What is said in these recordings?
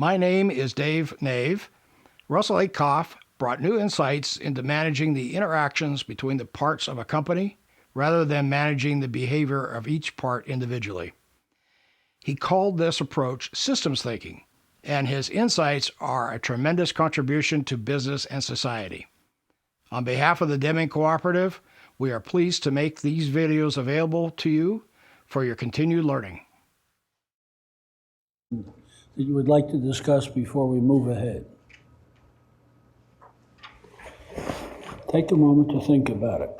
My name is Dave Nave. Russell Ackoff brought new insights into managing the interactions between the parts of a company rather than managing the behavior of each part individually. He called this approach systems thinking, and his insights are a tremendous contribution to business and society. On behalf of the Deming Cooperative, we are pleased to make these videos available to you for your continued learning. That you would like to discuss before we move ahead? Take a moment to think about it.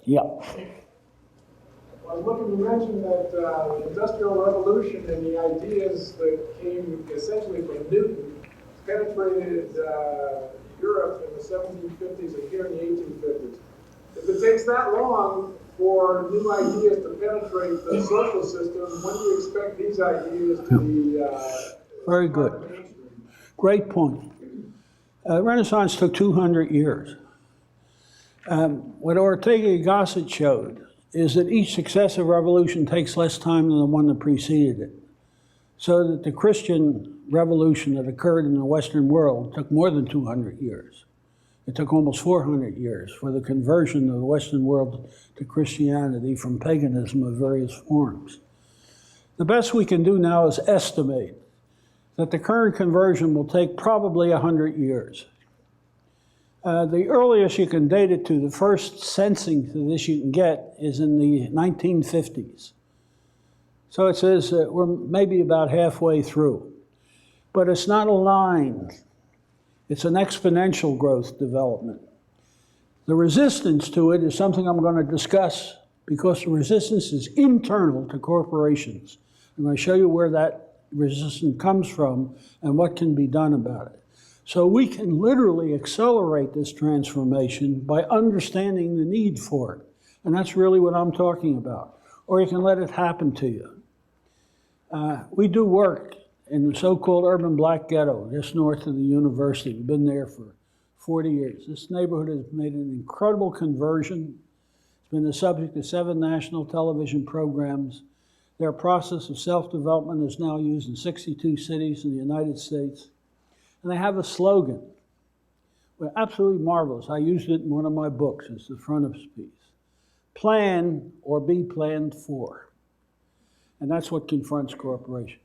Yeah. I was looking, you mentioned that the Industrial Revolution and the ideas that came essentially from Newton penetrated Europe in the 1750s and here in the 1850s. If it takes that long for new ideas to penetrate the social system, when do you expect these ideas to be very good. Great point. Renaissance took 200 years. What Ortega y Gasset showed is that each successive revolution takes less time than the one that preceded it. So that the Christian revolution that occurred in the Western world took more than 200 years. It took almost 400 years for the conversion of the Western world to Christianity from paganism of various forms. The best we can do now is estimate that the current conversion will take probably 100 years. The earliest you can date it to, the first sensing to this you can get, is in the 1950s. So it says we're maybe about halfway through. But it's not a line. It's an exponential growth development. The resistance to it is something I'm going to discuss because the resistance is internal to corporations. I'm going to show you where that resistance comes from and what can be done about it. So we can literally accelerate this transformation by understanding the need for it. And that's really what I'm talking about. Or you can let it happen to you. We do work in the so-called urban black ghetto just north of the university. We've been there for 40 years. This neighborhood has made an incredible conversion. It's been the subject of 7 national television programs. Their process of self-development is now used in 62 cities in the United States. And they have a slogan. Well, absolutely marvelous. I used it in one of my books. It's the frontispiece. Plan or be planned for. And that's what confronts corporations.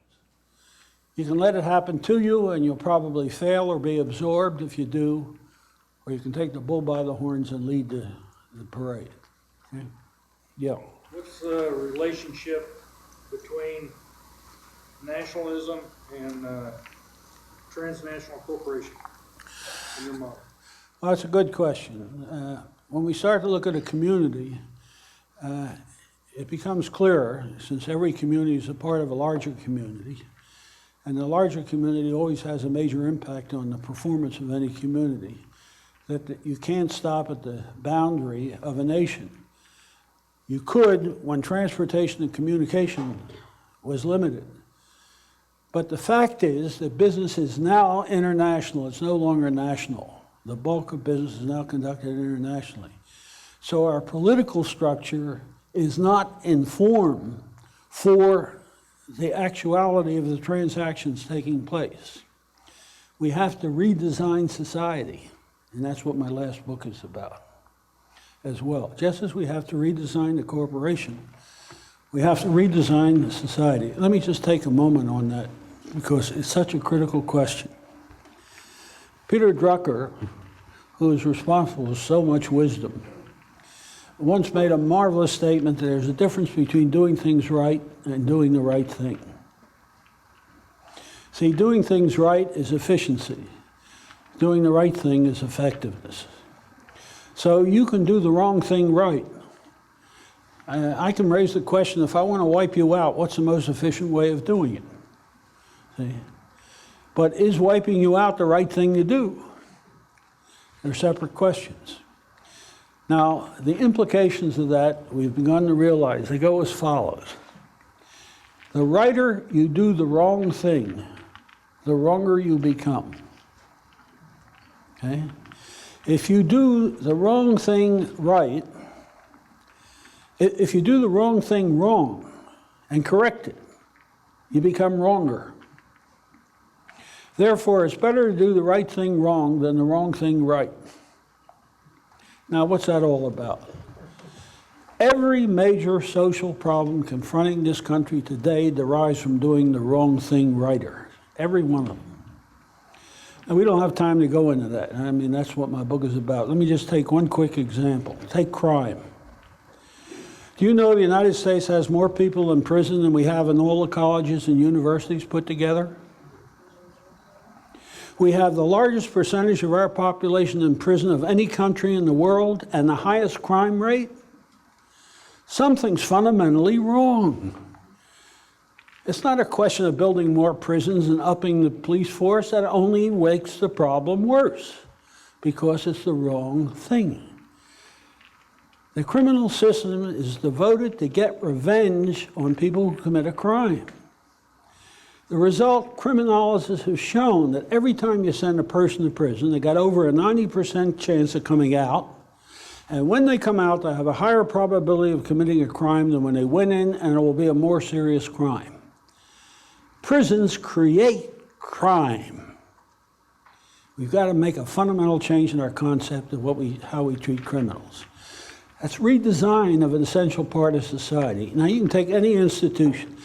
You can let it happen to you, and you'll probably fail or be absorbed if you do, or you can take the bull by the horns and lead the parade. Okay? Yeah. What's the relationship between nationalism and transnational corporation in your model? Well, that's a good question. When we start to look at a community, it becomes clearer, since every community is a part of a larger community, and the larger community always has a major impact on the performance of any community, that you can't stop at the boundary of a nation. You could when transportation and communication was limited. But the fact is that business is now international. It's no longer national. The bulk of business is now conducted internationally. So our political structure is not informed for the actuality of the transactions taking place. We have to redesign society, and that's what my last book is about as well. Just as we have to redesign the corporation, we have to redesign the society. Let me just take a moment on that because it's such a critical question. Peter Drucker, who is responsible for so much wisdom, once made a marvelous statement that there's a difference between doing things right and doing the right thing. See, doing things right is efficiency. Doing the right thing is effectiveness. So you can do the wrong thing right. I can raise the question, if I want to wipe you out, what's the most efficient way of doing it? See? But is wiping you out the right thing to do? They're separate questions. Now, the implications of that, we've begun to realize, they go as follows. The righter you do the wrong thing, the wronger you become. Okay? If you do the wrong thing right, if you do the wrong thing wrong, and correct it. You become wronger. Therefore, it's better to do the right thing wrong than the wrong thing right. Now, what's that all about? Every major social problem confronting this country today derives from doing the wrong thing righter. Every one of them. And we don't have time to go into that. I mean, that's what my book is about. Let me just take one quick example. Take crime. Do you know the United States has more people in prison than we have in all the colleges and universities put together? We have the largest percentage of our population in prison of any country in the world and the highest crime rate. Something's fundamentally wrong. It's not a question of building more prisons and upping the police force. That only makes the problem worse because it's the wrong thing. The criminal system is devoted to get revenge on people who commit a crime. The result, criminologists have shown that every time you send a person to prison, they got over a 90% chance of coming out. And when they come out, they have a higher probability of committing a crime than when they went in, and it will be a more serious crime. Prisons create crime. We've got to make a fundamental change in our concept of how we treat criminals. That's redesign of an essential part of society. Now, you can take any institution.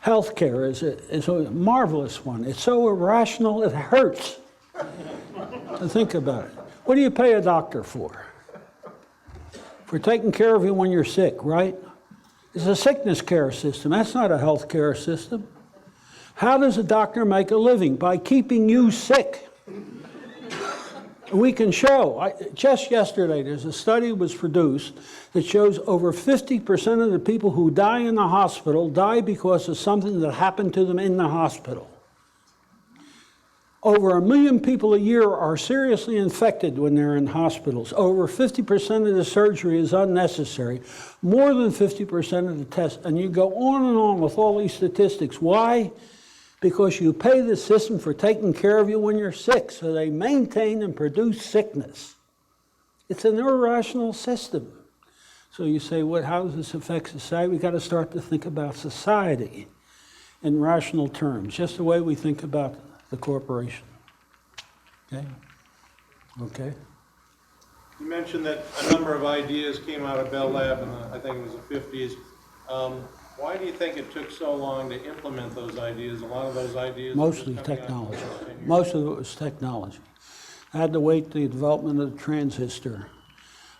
Healthcare is a marvelous one. It's so irrational, it hurts to think about it. What do you pay a doctor for? For taking care of you when you're sick, right? It's a sickness care system. That's not a health care system. How does a doctor make a living? By keeping you sick. We can show, just yesterday, there's a study was produced that shows over 50% of the people who die in the hospital die because of something that happened to them in the hospital. Over 1 million people a year are seriously infected when they're in hospitals. Over 50% of the surgery is unnecessary. More than 50% of the tests. And you go on with all these statistics. Why? Because you pay the system for taking care of you when you're sick. So they maintain and produce sickness. It's an irrational system. So you say, how does this affect society? We've got to start to think about society in rational terms, just the way we think about the corporation. Okay? Okay? You mentioned that a number of ideas came out of Bell Lab in I think it was the 50s. Why do you think it took so long to implement those ideas? A lot of those ideas... Mostly technology. Most of it was technology. I had to wait the development of the transistor,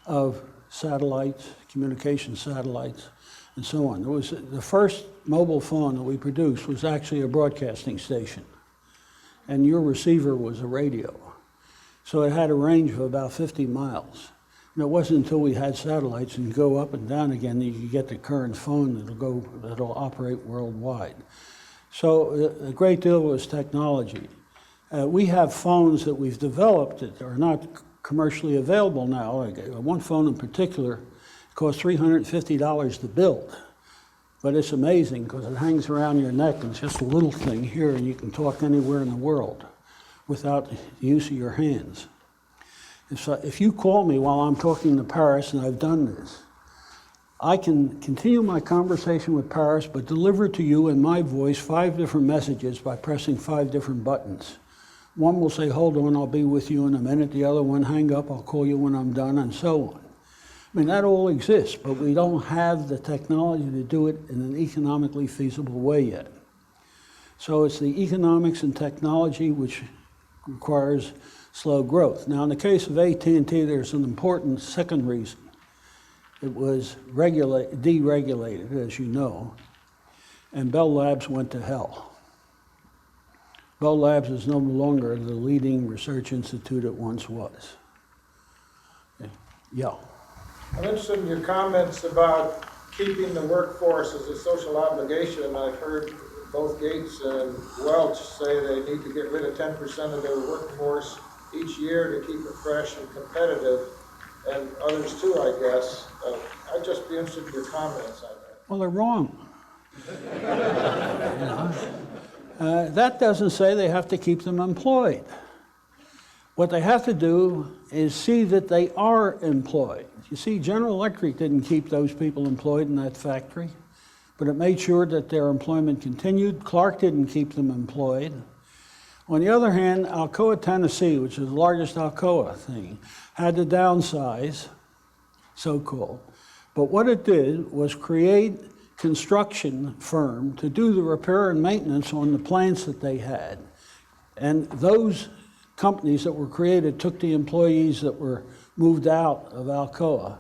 of satellites, communication satellites, and so on. It was the first mobile phone that we produced was actually a broadcasting station. And your receiver was a radio. So it had a range of about 50 miles. And it wasn't until we had satellites and go up and down again that you could get the current phone that'll operate worldwide. So a great deal was technology. We have phones that we've developed that are not commercially available now. Like one phone in particular cost $350 to build. But it's amazing because it hangs around your neck and it's just a little thing here and you can talk anywhere in the world without the use of your hands. If you call me while I'm talking to Paris, and I've done this, I can continue my conversation with Paris but deliver to you in my voice 5 different messages by pressing 5 different buttons. One will say, hold on, I'll be with you in a minute. The other one, hang up, I'll call you when I'm done, and so on. I mean, that all exists, but we don't have the technology to do it in an economically feasible way yet. So it's the economics and technology which requires slow growth. Now, in the case of AT&T, there's an important second reason. It was deregulated, as you know, and Bell Labs went to hell. Bell Labs is no longer the leading research institute it once was. Okay. Yeah. I'm interested in your comments about keeping the workforce as a social obligation. I've heard both Gates and Welch say they need to get rid of 10% of their workforce each year to keep it fresh and competitive, and others too, I guess. I'd just be interested in your comments on that. Well, they're wrong. That doesn't say they have to keep them employed. What they have to do is see that they are employed. You see, General Electric didn't keep those people employed in that factory. but it made sure that their employment continued. Clark didn't keep them employed. On the other hand, Alcoa, Tennessee, which is the largest Alcoa thing, had to downsize, so-called. But what it did was create construction firm to do the repair and maintenance on the plants that they had. And those companies that were created took the employees that were moved out of Alcoa,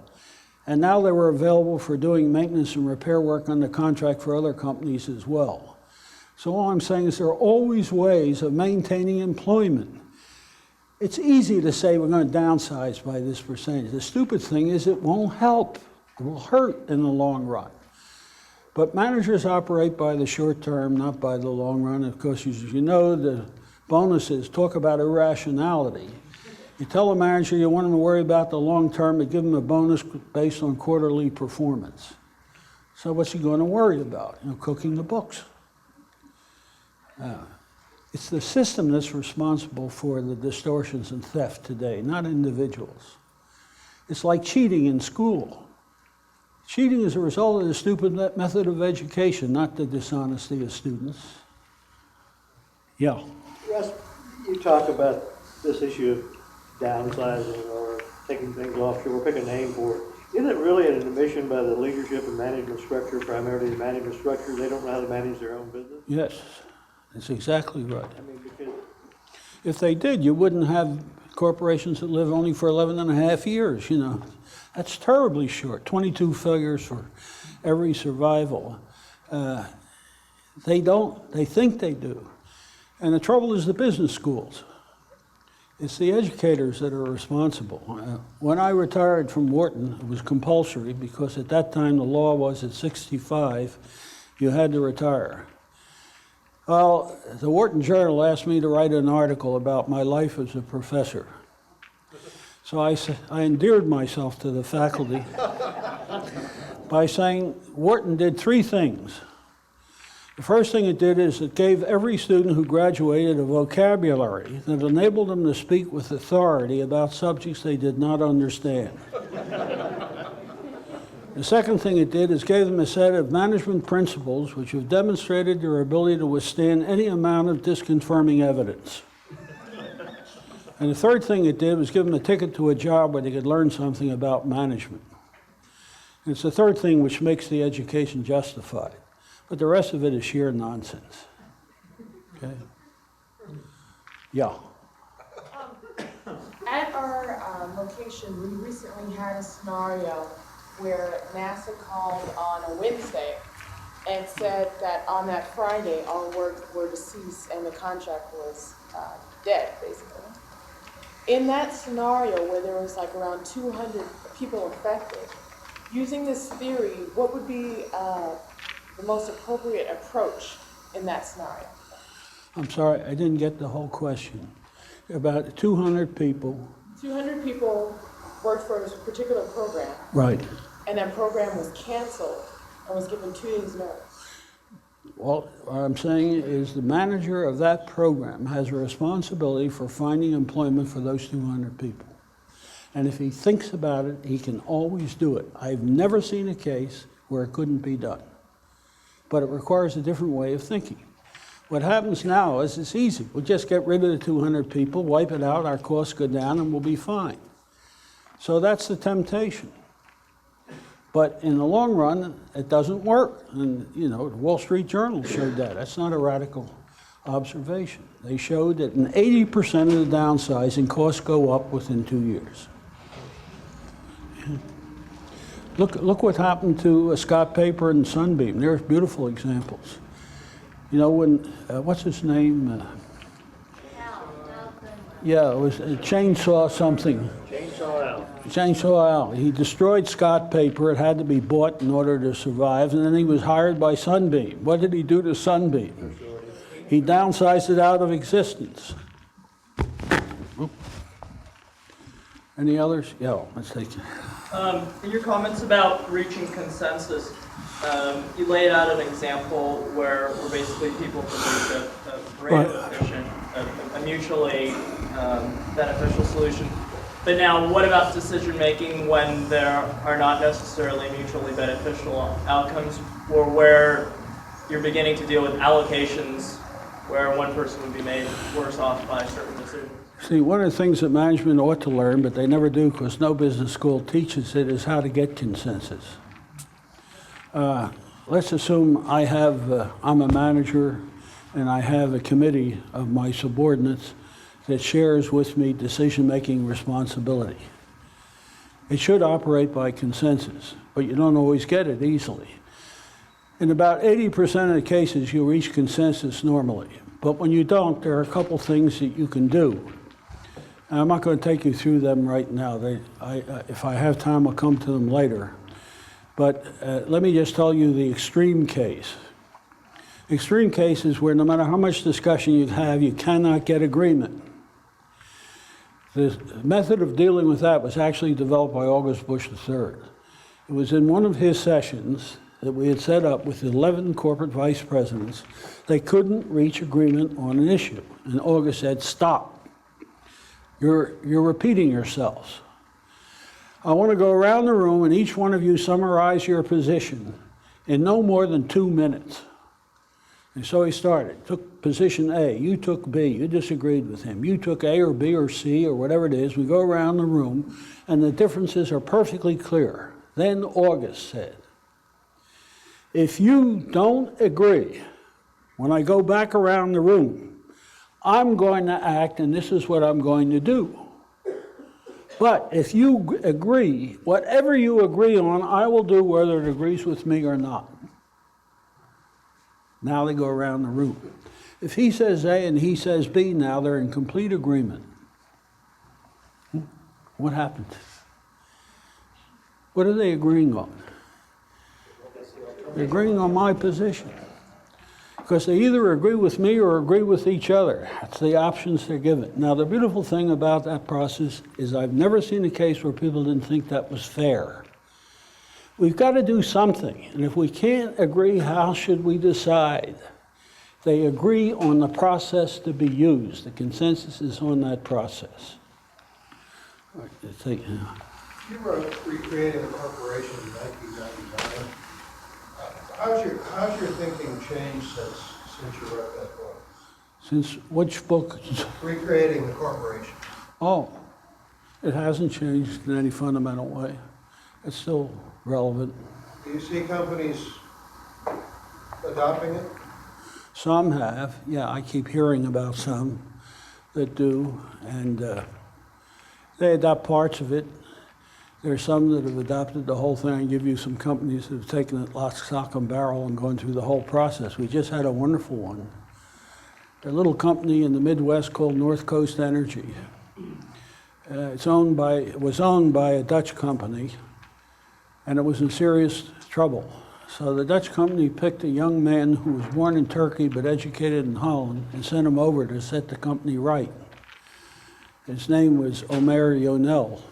and now they were available for doing maintenance and repair work under contract for other companies as well. So all I'm saying is there are always ways of maintaining employment. It's easy to say we're going to downsize by this percentage. The stupid thing is it won't help. It will hurt in the long run. But managers operate by the short term, not by the long run. Of course, as you know, the bonuses talk about irrationality. You tell a manager you want them to worry about the long term, but give them a bonus based on quarterly performance. So what's he going to worry about? Cooking the books. It's the system that's responsible for the distortions and theft today, not individuals. It's like cheating in school. Cheating is a result of the stupid method of education, not the dishonesty of students. Yeah. Russ, you talk about this issue of downsizing or taking things offshore, pick a name for it. Isn't it really an admission by the leadership and management structure, primarily the management structure, they don't know how to manage their own business? Yes, that's exactly right. I mean, because If they did, you wouldn't have corporations that live only for 11 and a half years, That's terribly short, 22 failures for every survival. They don't, they think they do. And the trouble is the business schools. It's the educators that are responsible. When I retired from Wharton, it was compulsory because at that time the law was at 65, you had to retire. Well, the Wharton Journal asked me to write an article about my life as a professor. So I endeared myself to the faculty by saying Wharton did three things. The first thing it did is it gave every student who graduated a vocabulary that enabled them to speak with authority about subjects they did not understand. The second thing it did is gave them a set of management principles which have demonstrated their ability to withstand any amount of disconfirming evidence. And the third thing it did was give them a ticket to a job where they could learn something about management. And it's the third thing which makes the education justified. But the rest of it is sheer nonsense. Okay? Yeah. At our location, we recently had a scenario where NASA called on a Wednesday and said that on that Friday, our work were to cease and the contract was dead, basically. In that scenario where there was like around 200 people affected, using this theory, what would be the most appropriate approach in that scenario? I'm sorry, I didn't get the whole question. About 200 people. 200 people worked for a particular program, Right. and that program was canceled and was given 2 days' notice. Well, what I'm saying is the manager of that program has a responsibility for finding employment for those 200 people. And if he thinks about it, he can always do it. I've never seen a case where it couldn't be done. But it requires a different way of thinking. What happens now is it's easy. We'll just get rid of the 200 people, wipe it out, our costs go down, and we'll be fine. So that's the temptation. But in the long run, it doesn't work. And, the Wall Street Journal showed that. That's not a radical observation. They showed that in 80% of the downsizing, costs go up within 2 years. Look what happened to Scott Paper and Sunbeam. They're beautiful examples. When, what's his name? Yeah, it was Chainsaw something. Chainsaw Al. He destroyed Scott Paper. It had to be bought in order to survive, and then he was hired by Sunbeam. What did he do to Sunbeam? He downsized it out of existence. Any others? Yeah, let's take it. In your comments about reaching consensus, you laid out an example where basically people can reach a great efficient, a mutually beneficial solution. But now, what about decision-making when there are not necessarily mutually beneficial outcomes, or where you're beginning to deal with allocations where one person would be made worse off by certain decisions? See, one of the things that management ought to learn, but they never do because no business school teaches it, is how to get consensus. Let's assume I'm a manager and I have a committee of my subordinates that shares with me decision-making responsibility. It should operate by consensus, but you don't always get it easily. In about 80% of the cases, you reach consensus normally, but when you don't, there are a couple things that you can do. And I'm not going to take you through them right now. If I have time, I'll come to them later. But let me just tell you the extreme case. Extreme case is where no matter how much discussion you have, you cannot get agreement. The method of dealing with that was actually developed by August Bush III. It was in one of his sessions that we had set up with 11 corporate vice presidents. They couldn't reach agreement on an issue. And August said, stop. You're repeating yourselves. I want to go around the room and each one of you summarize your position in no more than 2 minutes. And so he started, took position A, you took B, you disagreed with him, you took A or B or C or whatever it is. We go around the room and the differences are perfectly clear. Then August said, if you don't agree, when I go back around the room, I'm going to act and this is what I'm going to do. But if you agree, whatever you agree on, I will do whether it agrees with me or not. Now they go around the room. If he says A and he says B, now they're in complete agreement. What happened? What are they agreeing on? They're agreeing on my position. Because they either agree with me or agree with each other. That's the options they're given. Now, the beautiful thing about that process is I've never seen a case where people didn't think that was fair. We've got to do something. And if we can't agree, how should we decide? They agree on the process to be used. The consensus is on that process. All right, let's take, You wrote Recreating the Corporation in 1999. How's your thinking changed since you wrote that book? since which book? Recreating the Corporation. Oh, it hasn't changed in any fundamental way. It's still relevant. Do you see companies adopting it? Some have, yeah, I keep hearing about some that do, and they adopt parts of it. There are some that have adopted the whole thing. I give you some companies that have taken it lock, stock, and barrel and gone through the whole process. We just had a wonderful one. A little company in the Midwest called North Coast Energy. It was owned by a Dutch company, and it was in serious trouble. So the Dutch company picked a young man who was born in Turkey but educated in Holland and sent him over to set the company right. His name was Omer Yonel.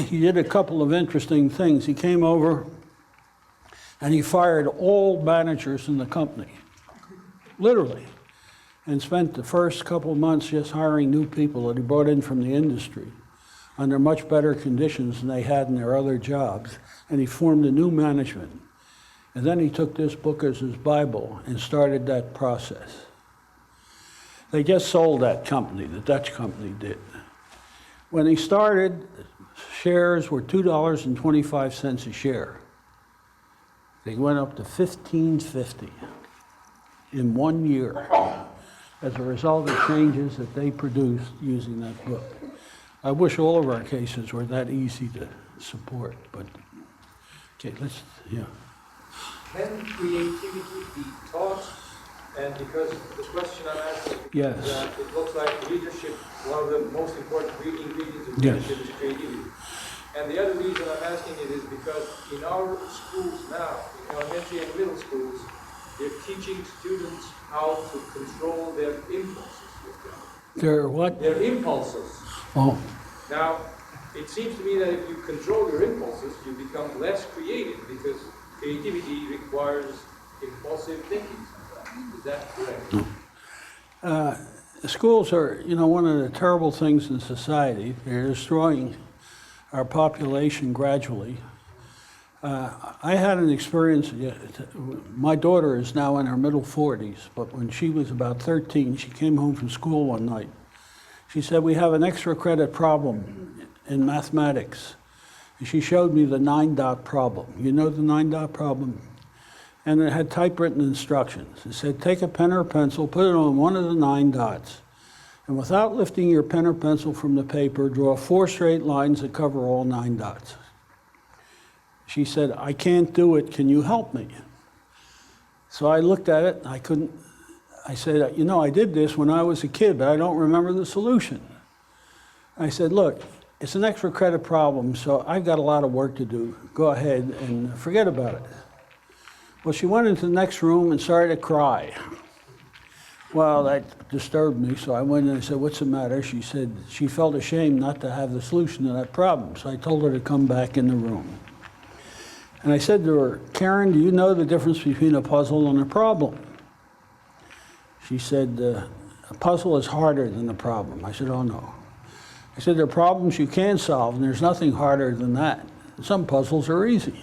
He did a couple of interesting things. He came over and he fired all managers in the company, literally, and spent the first couple of months just hiring new people that he brought in from the industry under much better conditions than they had in their other jobs. And he formed a new management. And then he took this book as his Bible and started that process. They just sold that company, the Dutch company did. When he started, shares were $2.25 a share. They went up to $15.50 in 1 year as a result of changes that they produced using that book. I wish all of our cases were that easy to support, but okay, yeah. Can creativity be taught? And because the question I'm asking Yes. is that it looks like leadership, one of the most important ingredients of Yes. leadership is creativity. And the other reason I'm asking it is because in our schools now, in elementary and middle schools, they're teaching students how to control their impulses. They're what? Their impulses. Oh, Now, it seems to me that if you control your impulses, you become less creative because creativity requires impulsive thinking sometimes. Is that correct? schools are, one of the terrible things in society. They're destroying our population gradually. I had an experience, my daughter is now in her middle 40s, but when she was about 13, she came home from school one night. She said, we have an extra credit problem in mathematics. And she showed me the 9-dot problem. You know the 9-dot problem? And it had typewritten instructions. It said, take a pen or pencil, put it on one of the 9 dots, and without lifting your pen or pencil from the paper, draw 4 straight lines that cover all 9 dots. She said, I can't do it, can you help me? So I looked at it, and I said, I did this when I was a kid, but I don't remember the solution. I said, look, it's an extra credit problem, so I've got a lot of work to do. Go ahead and forget about it. Well, she went into the next room and started to cry. Well, that disturbed me, so I went in and said, what's the matter? She said she felt ashamed not to have the solution to that problem, so I told her to come back in the room. And I said to her, Karen, do you know the difference between a puzzle and a problem? She said, a puzzle is harder than a problem. I said, oh no. I said, there are problems you can solve, and there's nothing harder than that. Some puzzles are easy.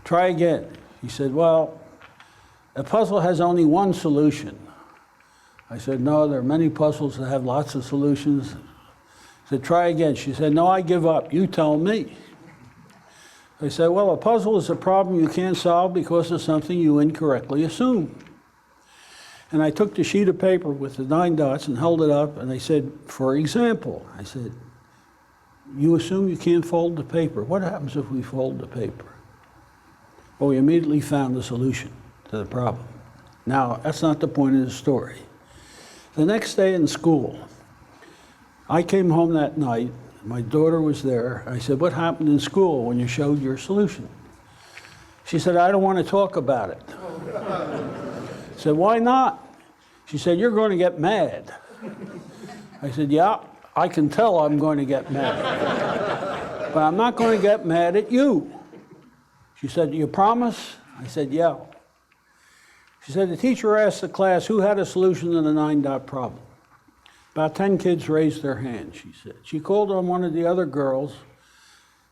Try again. He said, well, a puzzle has only one solution. I said, no, there are many puzzles that have lots of solutions. I said, try again. She said, no, I give up. You tell me. I said, well, a puzzle is a problem you can't solve because of something you incorrectly assume. And I took the sheet of paper with the 9 dots and held it up, and I said, for example, I said, you assume you can't fold the paper. What happens if we fold the paper? Well, we immediately found the solution to the problem. Now, that's not the point of the story. The next day in school, I came home that night. My daughter was there. I said, what happened in school when you showed your solution? She said, I don't want to talk about it. I said, why not? She said, you're going to get mad. I said, yeah, I can tell I'm going to get mad. But I'm not going to get mad at you. She said, do you promise? I said, yeah. She said, the teacher asked the class who had a solution to the 9-dot problem. About 10 kids raised their hands, she said. She called on one of the other girls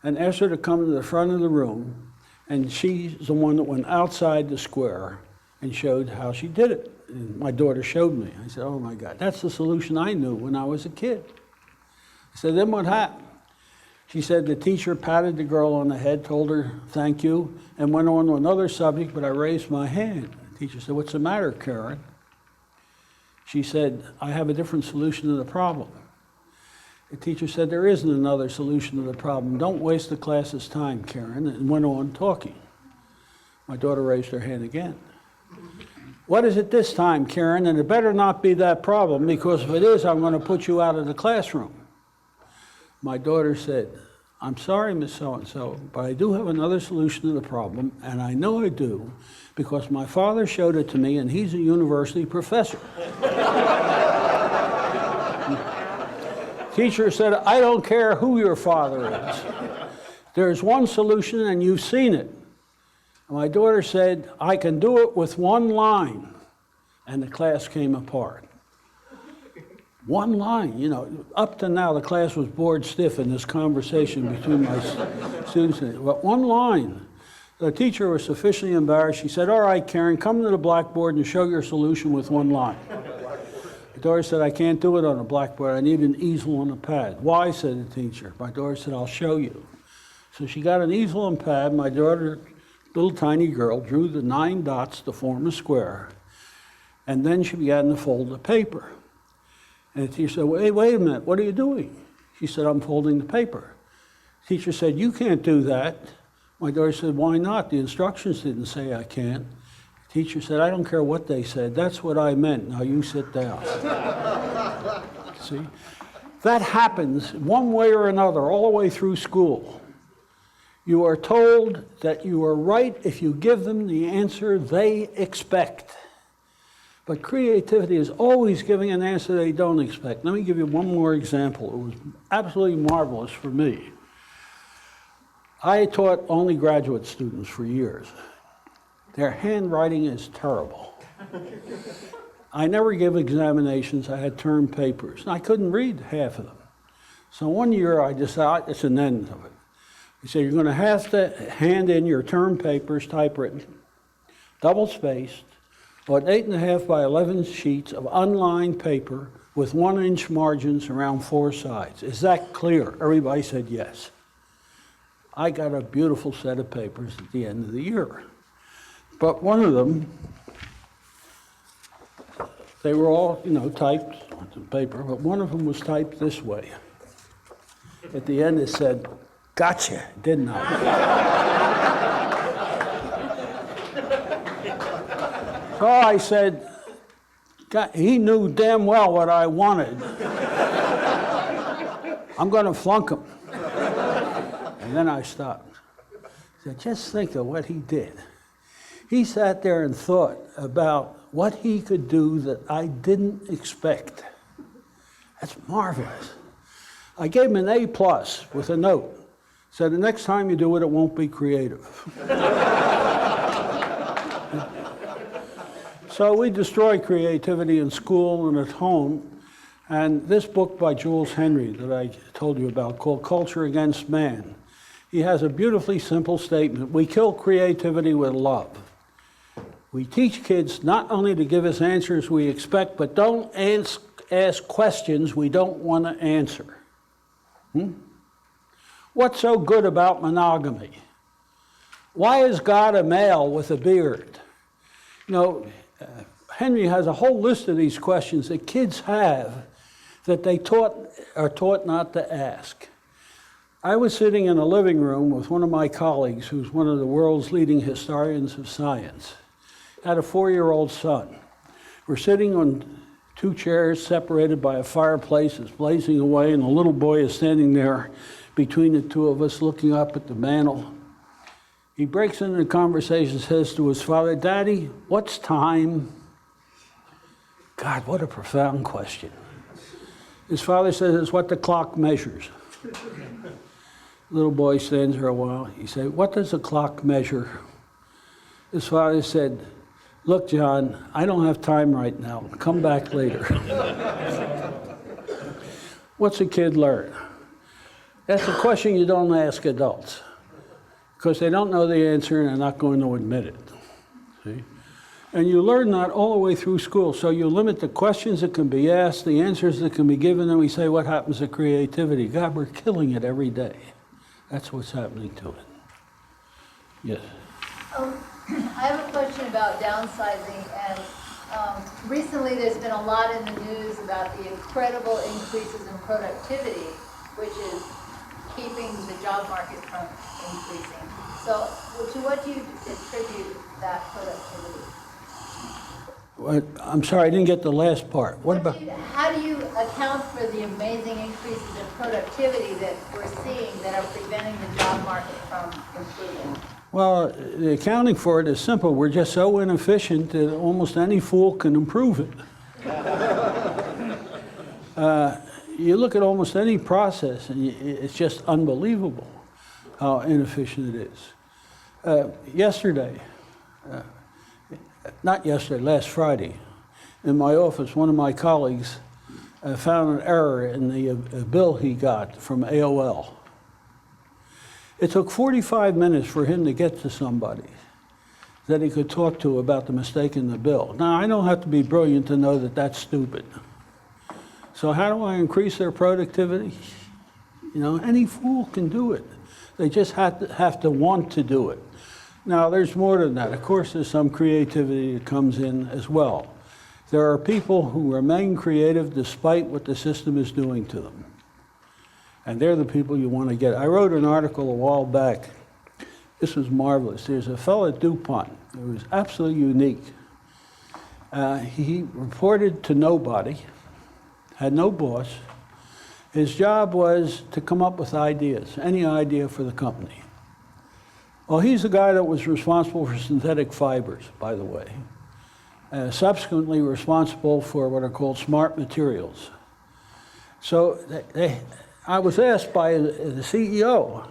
and asked her to come to the front of the room, and she's the one that went outside the square and showed how she did it. And my daughter showed me. I said, oh my God, that's the solution I knew when I was a kid. I said, then what happened? She said the teacher patted the girl on the head, told her thank you, and went on to another subject, but I raised my hand. The teacher said, what's the matter, Karen? She said, I have a different solution to the problem. The teacher said, there isn't another solution to the problem. Don't waste the class's time, Karen, and went on talking. My daughter raised her hand again. What is it this time, Karen? And it better not be that problem, because if it is, I'm going to put you out of the classroom. My daughter said, I'm sorry, Miss So-and-so, but I do have another solution to the problem, and I know I do, because my father showed it to me, and he's a university professor. Teacher said, I don't care who your father is. There's one solution, and you've seen it. And my daughter said, I can do it with one line. And the class came apart. One line, up to now the class was bored stiff in this conversation between my students. But one line. The teacher was sufficiently embarrassed. She said, all right, Karen, come to the blackboard and show your solution with one line. My daughter said, I can't do it on a blackboard. I need an easel and a pad. Why, said the teacher. My daughter said, I'll show you. So she got an easel and pad. My daughter, little tiny girl, drew the 9 dots to form a square. And then she began to fold the paper. And the teacher said, wait a minute, what are you doing? She said, I'm folding the paper. The teacher said, you can't do that. My daughter said, why not? The instructions didn't say I can't. The teacher said, I don't care what they said. That's what I meant. Now you sit down. See? That happens one way or another all the way through school. You are told that you are right if you give them the answer they expect. But creativity is always giving an answer they don't expect. Let me give you one more example. It was absolutely marvelous for me. I taught only graduate students for years. Their handwriting is terrible. I never give examinations. I had term papers. And I couldn't read half of them. So one year I decided, it's an end of it. He said, you're going to have to hand in your term papers, typewritten, double-spaced, on 8.5 by 11 sheets of unlined paper with 1-inch margins around 4 sides. Is that clear? Everybody said yes. I got a beautiful set of papers at the end of the year. But one of them, they were all, typed on the paper, but one of them was typed this way. At the end it said, gotcha, didn't I? So I said, God, he knew damn well what I wanted. I'm going to flunk him. And then I stopped. I said, just think of what he did. He sat there and thought about what he could do that I didn't expect. That's marvelous. I gave him an A+ with a note. Said, the next time you do it, it won't be creative. So we destroy creativity in school and at home. And this book by Jules Henry that I told you about, called Culture Against Man, he has a beautifully simple statement. We kill creativity with love. We teach kids not only to give us answers we expect, but don't ask questions we don't want to answer. What's so good about monogamy? Why is God a male with a beard? Henry has a whole list of these questions that kids have that they are taught not to ask. I was sitting in a living room with one of my colleagues who's one of the world's leading historians of science. Had a 4-year-old son. We're sitting on 2 chairs separated by a fireplace that's blazing away, and the little boy is standing there between the two of us looking up at the mantel. He breaks into the conversation, says to his father, Daddy, what's time? God, what a profound question. His father says, it's what the clock measures. Little boy stands there a while. He said, what does the clock measure? His father said, look, John, I don't have time right now. Come back later. What's a kid learn? That's a question you don't ask adults because they don't know the answer and they're not going to admit it. See? And you learn that all the way through school. So you limit the questions that can be asked, the answers that can be given, and we say, what happens to creativity? God, we're killing it every day. That's what's happening to it. Yes. I have a question about downsizing, and recently there's been a lot in the news about the incredible increases in productivity, which is keeping the job market from increasing. So to what do you attribute that productivity? I'm sorry, I didn't get the last part. How do you account for the amazing increases in productivity that we're seeing that are preventing the job market from improving? Well, the accounting for it is simple. We're just so inefficient that almost any fool can improve it. You look at almost any process, and it's just unbelievable how inefficient it is. Last Friday, in my office, one of my colleagues found an error in the bill he got from AOL. It took 45 minutes for him to get to somebody that he could talk to about the mistake in the bill. Now, I don't have to be brilliant to know that that's stupid. So how do I increase their productivity? Any fool can do it. They just have to want to do it. Now, there's more than that. Of course, there's some creativity that comes in as well. There are people who remain creative despite what the system is doing to them. And they're the people you want to get. I wrote an article a while back. This was marvelous. There's a fellow at DuPont who was absolutely unique. He reported to nobody, had no boss. His job was to come up with ideas, any idea for the company. Well, he's the guy that was responsible for synthetic fibers, by the way. Subsequently responsible for what are called smart materials. So I was asked by the CEO,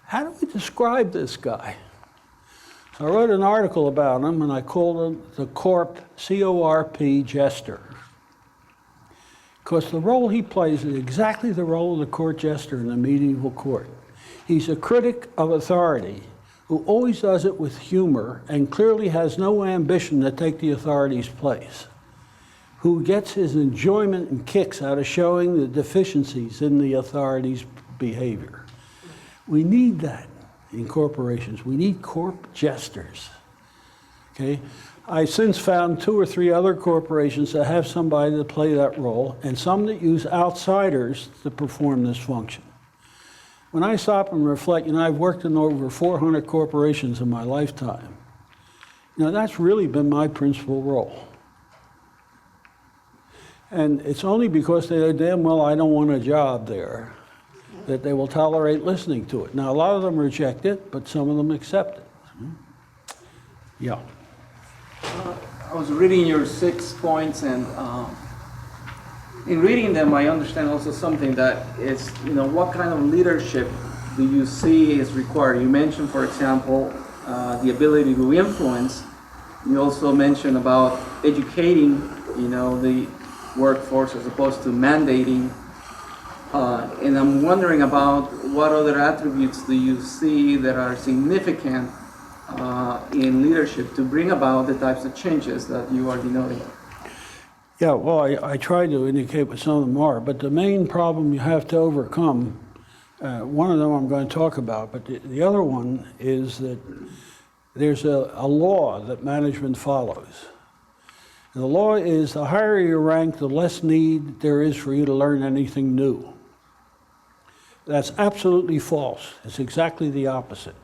how do we describe this guy? I wrote an article about him, and I called him the Corp, C-O-R-P jester. Because the role he plays is exactly the role of the court jester in the medieval court. He's a critic of authority who always does it with humor and clearly has no ambition to take the authority's place, who gets his enjoyment and kicks out of showing the deficiencies in the authority's behavior. We need that in corporations. We need corp jesters. Okay? I since found 2 or 3 other corporations that have somebody to play that role, and some that use outsiders to perform this function. When I stop and reflect, I've worked in over 400 corporations in my lifetime. That's really been my principal role. And it's only because they know damn well I don't want a job there that they will tolerate listening to it. Now, a lot of them reject it, but some of them accept it. Yeah. I was reading your 6 points, and in reading them, I understand also something that is, what kind of leadership do you see is required? You mentioned, for example, the ability to influence. You also mentioned about educating, the workforce as opposed to mandating. And I'm wondering about what other attributes do you see that are significant in leadership to bring about the types of changes that you are denoting? Yeah, well, I tried to indicate what some of them are, but the main problem you have to overcome, one of them I'm going to talk about, but the other one is that there's a law that management follows. And the law is the higher you rank, the less need there is for you to learn anything new. That's absolutely false. It's exactly the opposite.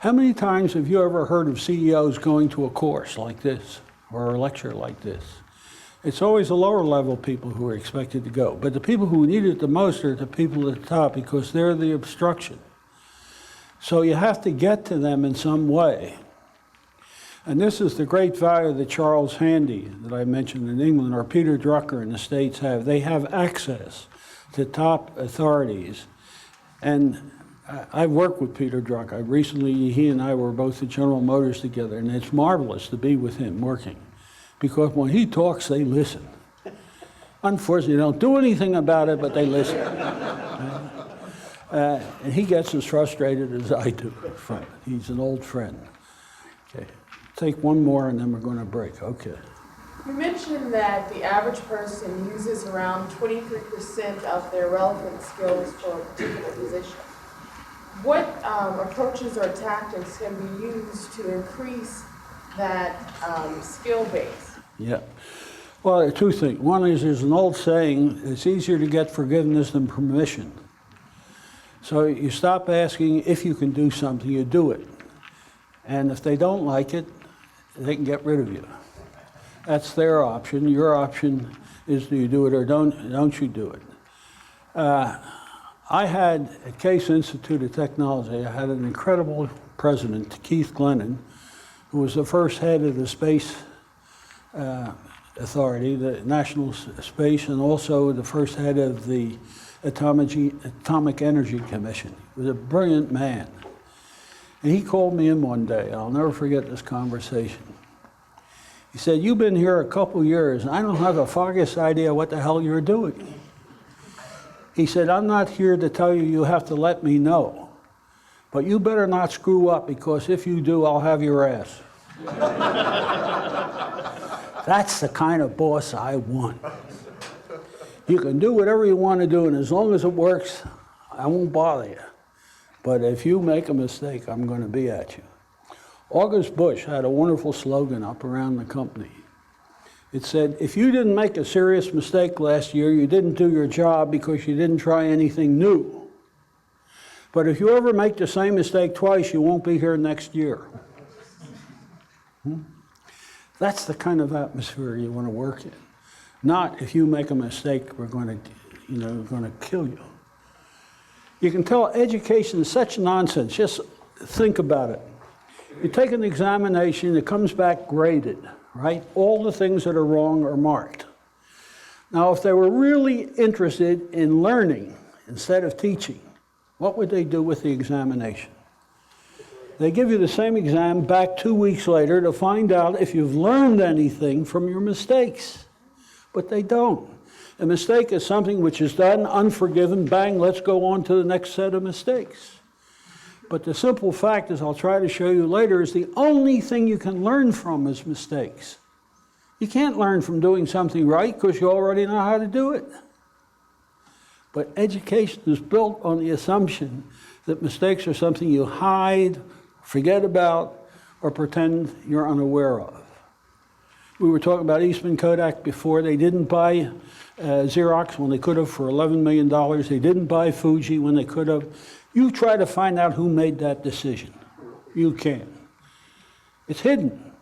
How many times have you ever heard of CEOs going to a course like this or a lecture like this? It's always the lower level people who are expected to go. But the people who need it the most are the people at the top because they're the obstruction. So you have to get to them in some way. And this is the great value that Charles Handy, that I mentioned in England, or Peter Drucker in the States have. They have access to top authorities. And I've worked with Peter Drucker. Recently, he and I were both at General Motors together, and it's marvelous to be with him working. Because when he talks, they listen. Unfortunately, they don't do anything about it, but they listen. And he gets as frustrated as I do. He's an old friend. Okay, take one more and then we're going to break. Okay. You mentioned that the average person uses around 23% of their relevant skills for a particular position. What approaches or tactics can be used to increase that skill base? Yeah. Well, there are 2 things. One is there's an old saying, it's easier to get forgiveness than permission. So you stop asking if you can do something, you do it. And if they don't like it, they can get rid of you. That's their option. Your option is do you do it or don't you do it. I had, at Case Institute of Technology, I had an incredible president, Keith Glennon, who was the first head of the Space Authority, the National Space, and also the first head of the Atomic Energy Commission. He was a brilliant man. And he called me in one day, I'll never forget this conversation. He said, "You've been here a couple years, and I don't have the foggiest idea what the hell you're doing." He said, "I'm not here to tell you you have to let me know, but you better not screw up, because if you do, I'll have your ass." That's the kind of boss I want. You can do whatever you want to do, and as long as it works, I won't bother you. But if you make a mistake, I'm going to be at you. August Bush had a wonderful slogan up around the company. It said, if you didn't make a serious mistake last year, you didn't do your job because you didn't try anything new. But if you ever make the same mistake twice, you won't be here next year. That's the kind of atmosphere you want to work in. Not if you make a mistake, we're going to kill you. You can tell education is such nonsense. Just think about it. You take an examination, it comes back graded, right? All the things that are wrong are marked. Now, if they were really interested in learning instead of teaching, what would they do with the examination? They give you the same exam back 2 weeks later to find out if you've learned anything from your mistakes. But they don't. A mistake is something which is done, unforgiven, bang, let's go on to the next set of mistakes. But the simple fact, as I'll try to show you later, is the only thing you can learn from is mistakes. You can't learn from doing something right because you already know how to do it. But education is built on the assumption that mistakes are something you hide, forget about, or pretend you're unaware of. We were talking about Eastman Kodak before. They didn't buy Xerox when they could have for $11 million. They didn't buy Fuji when they could have. You try to find out who made that decision. You can. It's hidden.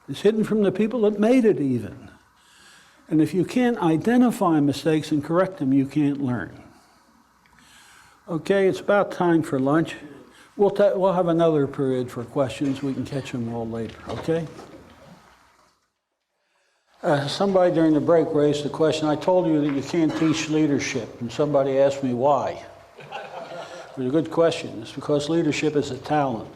It's hidden from the people that made it even. And if you can't identify mistakes and correct them, you can't learn. Okay, it's about time for lunch. We'll have another period for questions. We can catch them all later, okay? Somebody during the break raised the question, I told you that you can't teach leadership, and somebody asked me why. It was a good question. It's because leadership is a talent,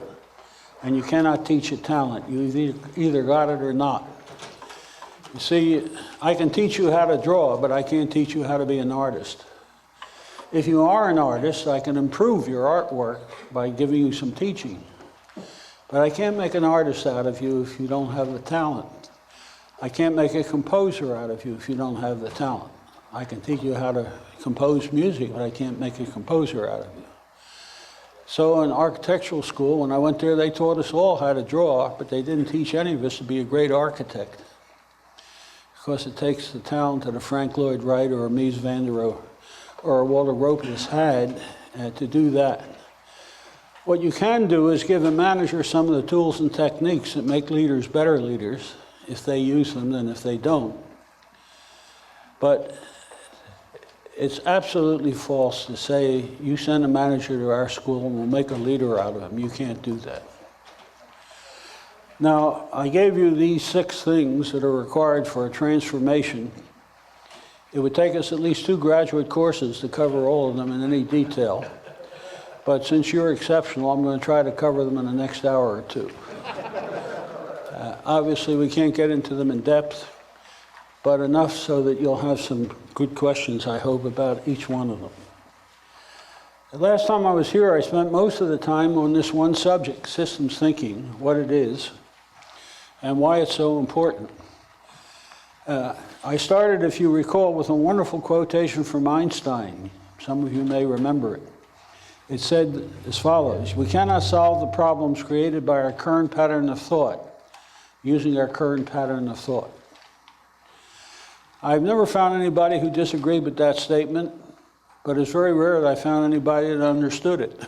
and you cannot teach a talent. You either got it or not. You see, I can teach you how to draw, but I can't teach you how to be an artist. If you are an artist, I can improve your artwork by giving you some teaching. But I can't make an artist out of you if you don't have the talent. I can't make a composer out of you if you don't have the talent. I can teach you how to compose music, but I can't make a composer out of you. So in architectural school, when I went there, they taught us all how to draw, but they didn't teach any of us to be a great architect. Because it takes the talent that a Frank Lloyd Wright or a Mies van der Rohe or a Walter Gropius had to do that. What you can do is give a manager some of the tools and techniques that make leaders better leaders, if they use them than if they don't. But it's absolutely false to say, you send a manager to our school and we'll make a leader out of him. You can't do that. Now, I gave you these 6 things that are required for a transformation. It would take us at least 2 graduate courses to cover all of them in any detail. But since you're exceptional, I'm going to try to cover them in the next hour or 2. Obviously, we can't get into them in depth, but enough so that you'll have some good questions, I hope, about each one of them. The last time I was here, I spent most of the time on this one subject, systems thinking, what it is, and why it's so important. I started, if you recall, with a wonderful quotation from Einstein. Some of you may remember it. It said as follows, we cannot solve the problems created by our current pattern of thought, using our current pattern of thought. I've never found anybody who disagreed with that statement, but it's very rare that I found anybody that understood it.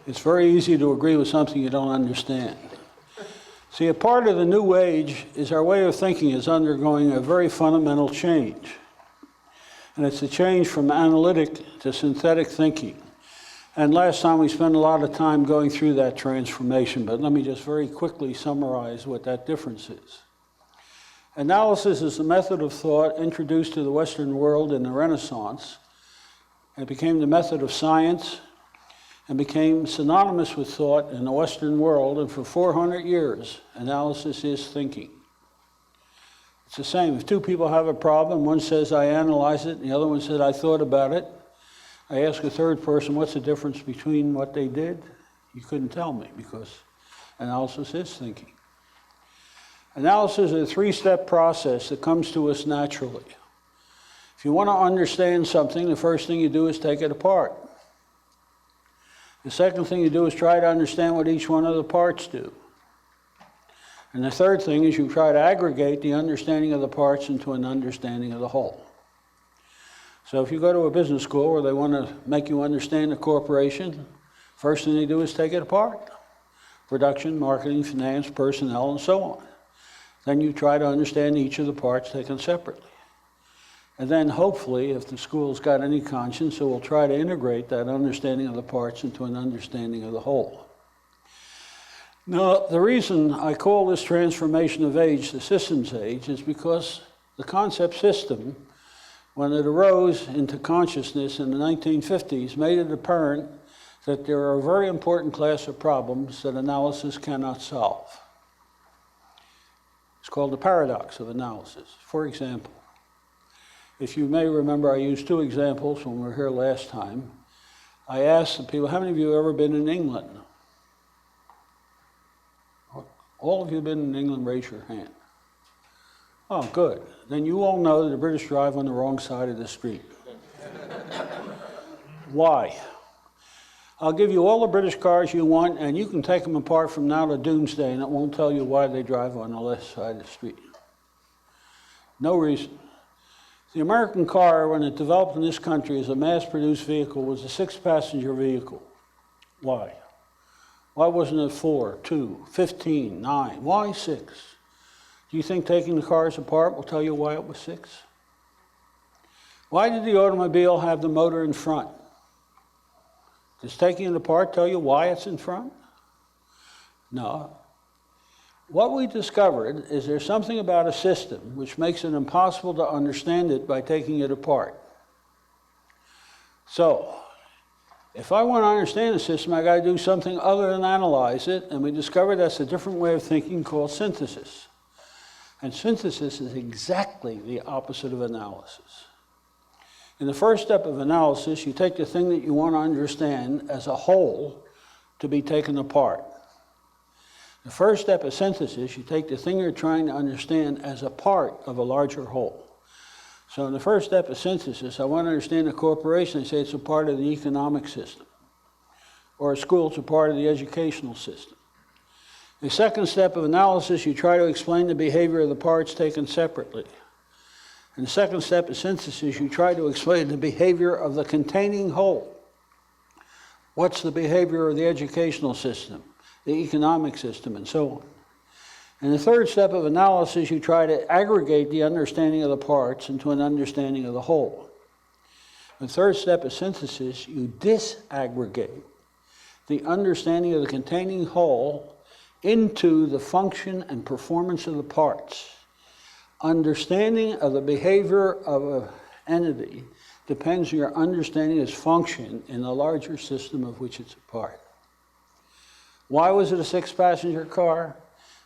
It's very easy to agree with something you don't understand. See, a part of the new age is our way of thinking is undergoing a very fundamental change. And it's a change from analytic to synthetic thinking. And last time we spent a lot of time going through that transformation, but let me just very quickly summarize what that difference is. Analysis is a method of thought introduced to the Western world in the Renaissance. It became the method of science and became synonymous with thought in the Western world, and for 400 years, analysis is thinking. It's the same. If 2 people have a problem, one says, I analyze it, and the other one said, I thought about it. I ask a third person, what's the difference between what they did? You couldn't tell me, because analysis is thinking. Analysis is a 3-step process that comes to us naturally. If you want to understand something, the first thing you do is take it apart. The second thing you do is try to understand what each one of the parts do. And the third thing is you try to aggregate the understanding of the parts into an understanding of the whole. So if you go to a business school where they want to make you understand a corporation, first thing they do is take it apart. Production, marketing, finance, personnel, and so on. Then you try to understand each of the parts taken separately. And then hopefully, if the school's got any conscience, it will try to integrate that understanding of the parts into an understanding of the whole. Now, the reason I call this transformation of age the systems age is because the concept system, when it arose into consciousness in the 1950s, made it apparent that there are a very important class of problems that analysis cannot solve. It's called the paradox of analysis. For example, if you may remember, I used two examples when we were here last time. I asked the people, how many of you have ever been in England? All of you have been in England, raise your hand. Oh, good. Then you all know that the British drive on the wrong side of the street. Why? I'll give you all the British cars you want, and you can take them apart from now to doomsday, and it won't tell you why they drive on the left side of the street. No reason. The American car, when it developed in this country as a mass-produced vehicle, was a 6-passenger vehicle. Why? Why wasn't it 4, 2, 15, 9? Why 6? Do you think taking the cars apart will tell you why it was 6? Why did the automobile have the motor in front? Does taking it apart tell you why it's in front? No. What we discovered is there's something about a system which makes it impossible to understand it by taking it apart. So, if I want to understand a system, I got to do something other than analyze it, and we discovered that's a different way of thinking called synthesis. And synthesis is exactly the opposite of analysis. In the first step of analysis, you take the thing that you want to understand as a whole to be taken apart. The first step of synthesis, you take the thing you're trying to understand as a part of a larger whole. So in the first step of synthesis, I want to understand a corporation. I say it's a part of the economic system. Or a school, it's a part of the educational system. The second step of analysis, you try to explain the behavior of the parts taken separately. In the second step of synthesis, you try to explain the behavior of the containing whole. What's the behavior of the educational system, the economic system, and so on. In the third step of analysis, you try to aggregate the understanding of the parts into an understanding of the whole. In the third step of synthesis, you disaggregate the understanding of the containing whole into the function and performance of the parts. Understanding of the behavior of an entity depends on your understanding of its function in the larger system of which it's a part. Why was it a 6-passenger car?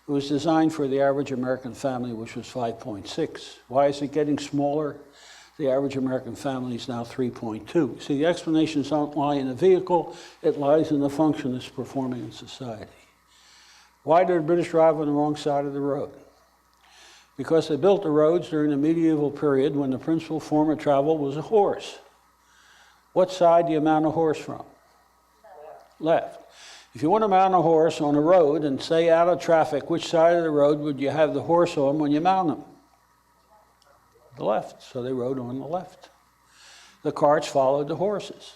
It was designed for the average American family, which was 5.6. Why is it getting smaller? The average American family is now 3.2. See, the explanations don't lie in the vehicle, it lies in the function it's performing in society. Why did the British drive on the wrong side of the road? Because they built the roads during the medieval period when the principal form of travel was a horse. What side do you mount a horse from? Left. If you want to mount a horse on a road and stay out of traffic, which side of the road would you have the horse on when you mount him? The left. So they rode on the left. The carts followed the horses.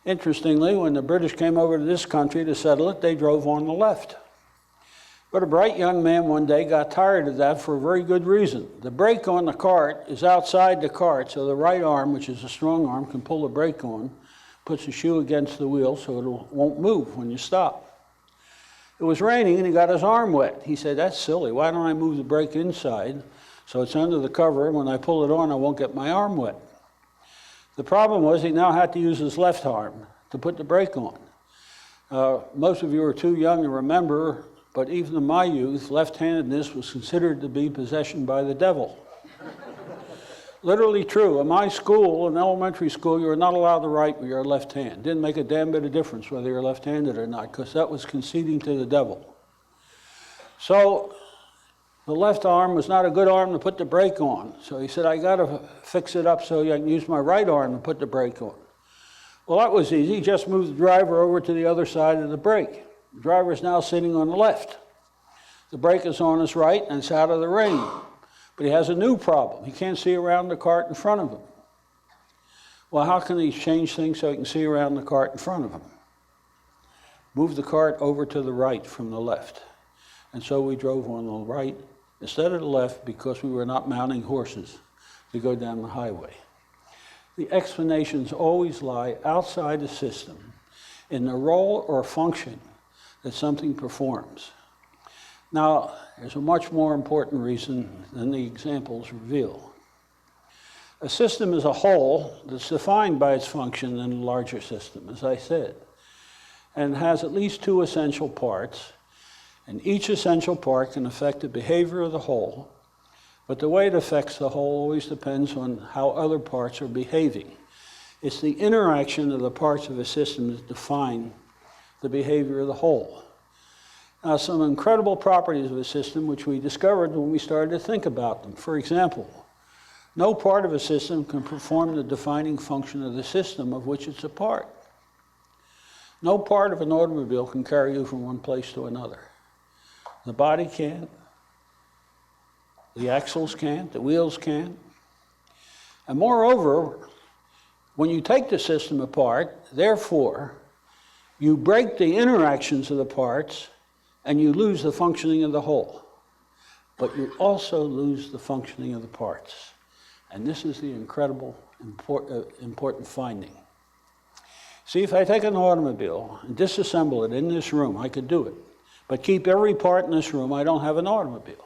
Interestingly, when the British came over to this country to settle it, they drove on the left. But a bright young man one day got tired of that for a very good reason. The brake on the cart is outside the cart, so the right arm, which is a strong arm, can pull the brake on, puts the shoe against the wheel so it won't move when you stop. It was raining and he got his arm wet. He said, that's silly. Why don't I move the brake inside so it's under the cover, and when I pull it on, I won't get my arm wet. The problem was he now had to use his left arm to put the brake on. Most of you are too young to remember, but even in my youth, left-handedness was considered to be possession by the devil. Literally true. In my school, in elementary school, you were not allowed to write with your left hand. Didn't make a damn bit of difference whether you're left-handed or not, because that was conceding to the devil. So the left arm was not a good arm to put the brake on. So he said, I got to fix it up so I can use my right arm to put the brake on. Well, that was easy. Just move the driver over to the other side of the brake. The driver is now sitting on the left. The brake is on his right, and it's out of the rain. But he has a new problem. He can't see around the cart in front of him. Well, how can he change things so he can see around the cart in front of him? Move the cart over to the right from the left. And so we drove on the right instead of the left because we were not mounting horses to go down the highway. The explanations always lie outside the system in the role or function that something performs. Now, there's a much more important reason than the examples reveal. A system is a whole that's defined by its function in a larger system, as I said. and has at least two essential parts. And each essential part can affect the behavior of the whole, but the way it affects the whole always depends on how other parts are behaving. It's the interaction of the parts of a system that define the behavior of the whole. Now, some incredible properties of a system which we discovered when we started to think about them. For example, no part of a system can perform the defining function of the system of which it's a part. No part of an automobile can carry you from one place to another. The body can't, the axles can't, the wheels can't. And moreover, when you take the system apart, therefore, you break the interactions of the parts and you lose the functioning of the whole. But you also lose the functioning of the parts. And this is the incredible, important finding. See, if I take an automobile and disassemble it in this room, I could do it. But keep every part in this room, I don't have an automobile.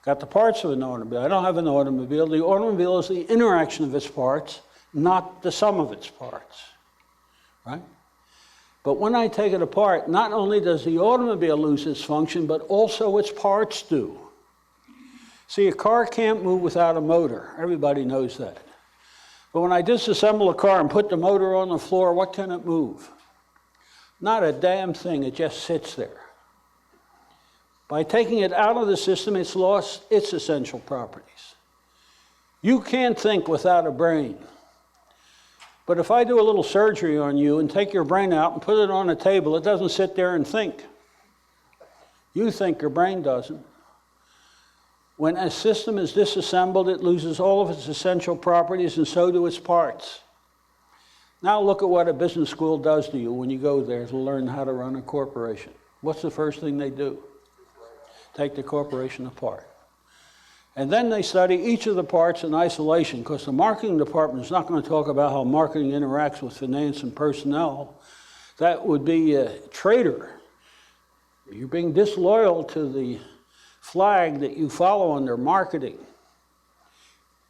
Got the parts of an automobile, I don't have an automobile. The automobile is the interaction of its parts, not the sum of its parts, right? But when I take it apart, not only does the automobile lose its function, but also its parts do. See, a car can't move without a motor. Everybody knows that. But when I disassemble a car and put the motor on the floor, what can it move? Not a damn thing, it just sits there. By taking it out of the system, it's lost its essential properties. You can't think without a brain. But if I do a little surgery on you and take your brain out and put it on a table, it doesn't sit there and think. You think, your brain doesn't. When a system is disassembled, it loses all of its essential properties, and so do its parts. Now look at what a business school does to you when you go there to learn how to run a corporation. What's the first thing they do? Take the corporation apart. And then they study each of the parts in isolation, because the marketing department is not going to talk about how marketing interacts with finance and personnel. That would be a traitor. You're being disloyal to the flag that you follow under marketing.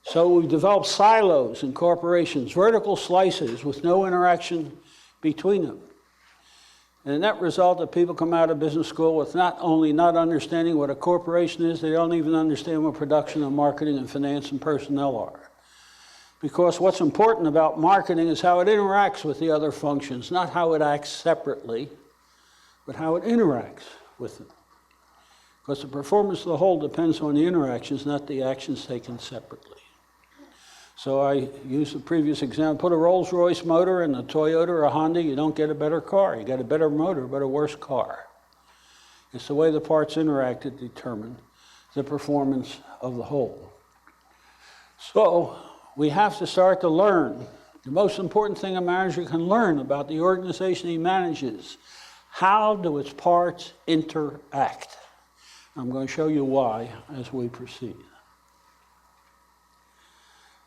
So we've developed silos in corporations, vertical slices with no interaction between them. And the net result that people come out of business school with not only not understanding what a corporation is, they don't even understand what production and marketing and finance and personnel are. Because what's important about marketing is how it interacts with the other functions, not how it acts separately, but how it interacts with them. Because the performance of the whole depends on the interactions, not the actions taken separately. So I used the previous example, put a Rolls-Royce motor in a Toyota or a Honda, you don't get a better car. You get a better motor, but a worse car. It's the way the parts interact that determine the performance of the whole. So we have to start to learn. The most important thing a manager can learn about the organization he manages, how do its parts interact? I'm going to show you why as we proceed.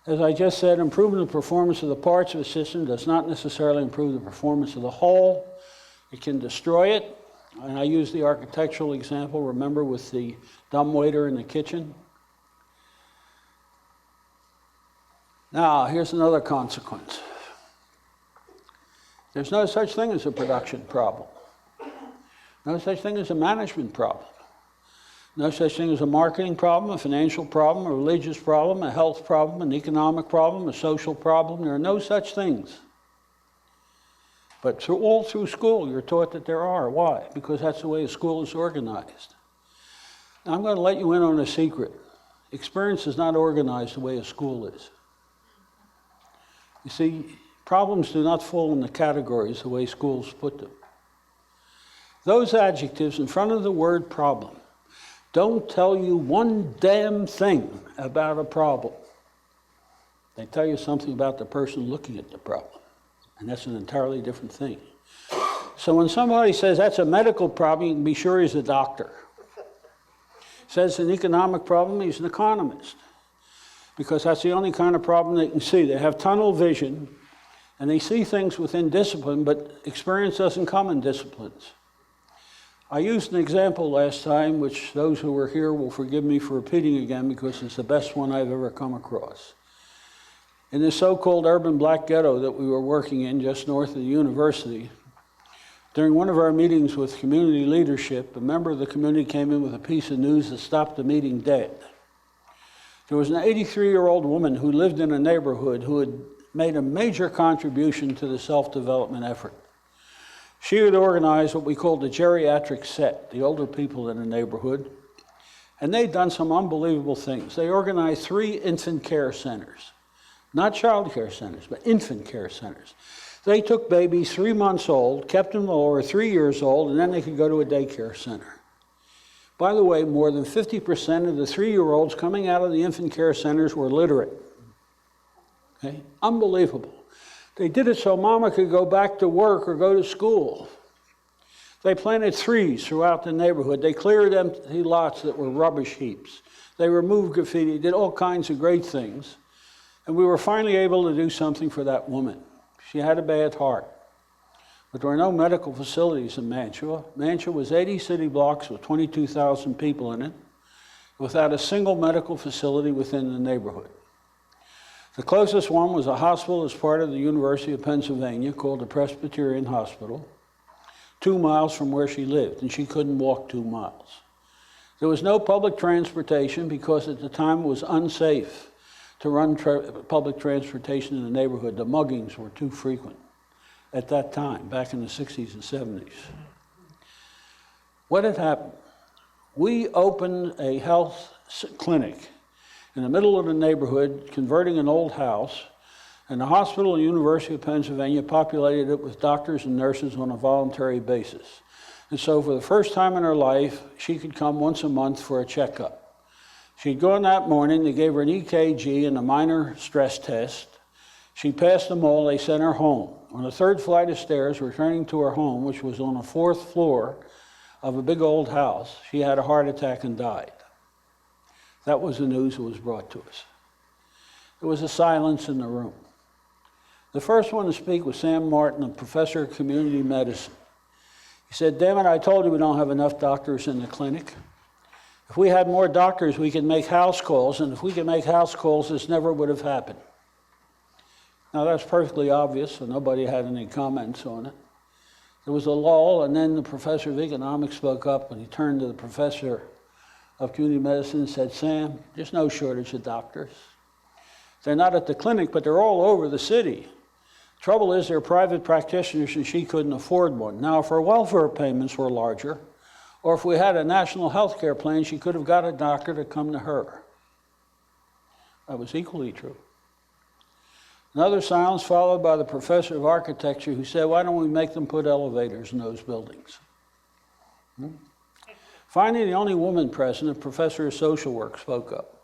As I just said, improving the performance of the parts of a system does not necessarily improve the performance of the whole. It can destroy it. And I use the architectural example, remember, with the dumbwaiter in the kitchen. Now, here's another consequence. There's no such thing as a production problem. No such thing as a management problem. No such thing as a marketing problem, a financial problem, a religious problem, a health problem, an economic problem, a social problem. There are no such things. But all through school, you're taught that there are. Why? Because that's the way a school is organized. Now, I'm going to let you in on a secret. Experience is not organized the way a school is. You see, problems do not fall in the categories the way schools put them. Those adjectives in front of the word problem don't tell you one damn thing about a problem. They tell you something about the person looking at the problem, and that's an entirely different thing. So when somebody says that's a medical problem, you can be sure he's a doctor. Says an economic problem, he's an economist, because that's the only kind of problem they can see. They have tunnel vision, and they see things within discipline, but experience doesn't come in disciplines. I used an example last time, which those who were here will forgive me for repeating again because it's the best one I've ever come across. In the so-called urban black ghetto that we were working in just north of the university, During one of our meetings with community leadership, a member of the community came in with a piece of news that stopped the meeting dead. There was an 83-year-old woman who lived in a neighborhood who had made a major contribution to the self-development effort. She had organized what we called the geriatric set, the older people in the neighborhood, and they'd done some unbelievable things. They organized 3 infant care centers, not child care centers, but infant care centers. They took babies 3 months old, kept them over 3 years old, and then they could go to a daycare center. By the way, more than 50% of the 3-year-olds coming out of the infant care centers were literate. Okay? Unbelievable. They did it so mama could go back to work or go to school. They planted trees throughout the neighborhood. They cleared empty lots that were rubbish heaps. They removed graffiti, did all kinds of great things. And we were finally able to do something for that woman. She had a bad heart. But there were no medical facilities in Mantua. Mantua was 80 city blocks with 22,000 people in it, without a single medical facility within the neighborhood. The closest one was a hospital as part of the University of Pennsylvania called the Presbyterian Hospital, 2 miles from where she lived, and she couldn't walk 2 miles. There was no public transportation because at the time it was unsafe to run public transportation in the neighborhood. The muggings were too frequent at that time, back in the 60s and 70s. What had happened? We opened a health clinic in the middle of the neighborhood, converting an old house, and the hospital and University of Pennsylvania populated it with doctors and nurses on a voluntary basis. And so for the first time in her life, she could come once a month for a checkup. She'd go in that morning, they gave her an EKG and a minor stress test. She passed them all, they sent her home. On the 3rd flight of stairs, returning to her home, which was on the 4th floor of a big old house, she had a heart attack and died. That was the news that was brought to us. There was a silence in the room. The first one to speak was Sam Martin, a professor of community medicine. He said, "Damn it, I told you we don't have enough doctors in the clinic. If we had more doctors, we could make house calls, and if we could make house calls, this never would have happened." Now, that's perfectly obvious, so nobody had any comments on it. There was a lull, and then the professor of economics spoke up, and he turned to the professor of community medicine and said, "Sam, there's no shortage of doctors. They're not at the clinic, but they're all over the city. Trouble is, they're private practitioners, and she couldn't afford one. Now, if her welfare payments were larger, or if we had a national health care plan, she could have got a doctor to come to her." That was equally true. Another silence followed by the professor of architecture who said, "Why don't we make them put elevators in those buildings?" Finally, the only woman present, a professor of social work, spoke up.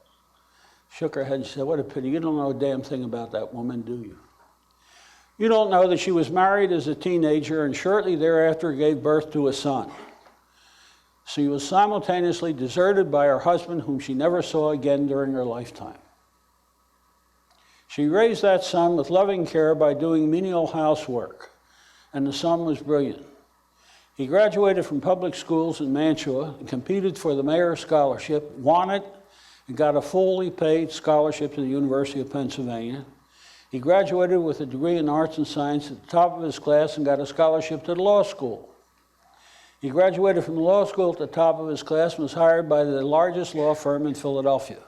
Shook her head and said, "What a pity. You don't know a damn thing about that woman, do you? You don't know that she was married as a teenager and shortly thereafter gave birth to a son. She was simultaneously deserted by her husband, whom she never saw again during her lifetime. She raised that son with loving care by doing menial housework, and the son was brilliant. He graduated from public schools in Mantua and competed for the mayor's scholarship, won it, and got a fully paid scholarship to the University of Pennsylvania. He graduated with a degree in arts and science at the top of his class and got a scholarship to the law school. He graduated from the law school at the top of his class and was hired by the largest law firm in Philadelphia.